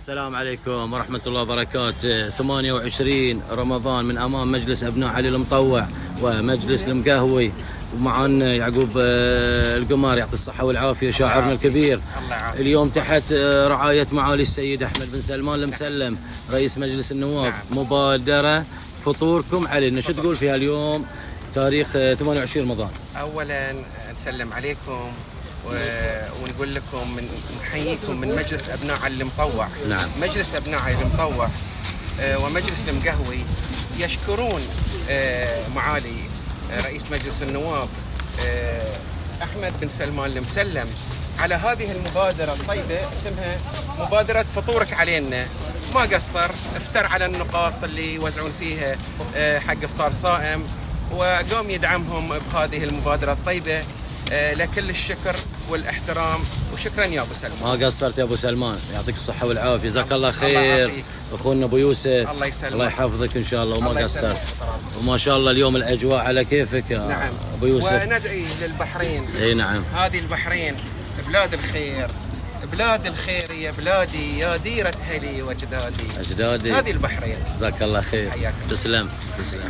السلام عليكم ورحمة الله وبركاته. 28 رمضان من أمام مجلس أبناء علي المطوع ومجلس المقهوي، ومعنا يعقوب القمار يعطي الصحة والعافية شاعرنا الكبير. اليوم تحت رعاية معالي السيد أحمد بن سلمان المسلم رئيس مجلس النواب. مبادرة فطوركم علينا، شو تقول فيها اليوم تاريخ 28 رمضان؟ أولا نسلم عليكم ونقول لكم نحييكم من مجلس أبناء علي المطوع. نعم. مجلس أبناء علي المطوع ومجلس المقهوي يشكرون معالي رئيس مجلس النواب أحمد بن سلمان المسلم على هذه المبادرة الطيبة، اسمها مبادرة فطورك علينا. ما قصر، افتر على النقاط اللي يوزعون فيها حق افطار صائم، وقام يدعمهم بهذه المبادرة الطيبة. لكل الشكر والاحترام، وشكرا يا ابو سلمان. ما قصرت يا ابو سلمان، يعطيك الصحه والعافيه، جزاك الله خير. اخونا ابو يوسف الله يسلمك، الله يحفظك ان شاء الله، وما قصرت. وما شاء الله اليوم الاجواء على كيفك يا نعم. ابو يوسف. وندعي للبحرين. اي نعم. هذه البحرين بلاد الخير، بلاد الخير يا بلادي، يا ديرة هلي واجدادي. اجدادي هذه البحرين. جزاك الله خير. حياك. تسلم تسلم.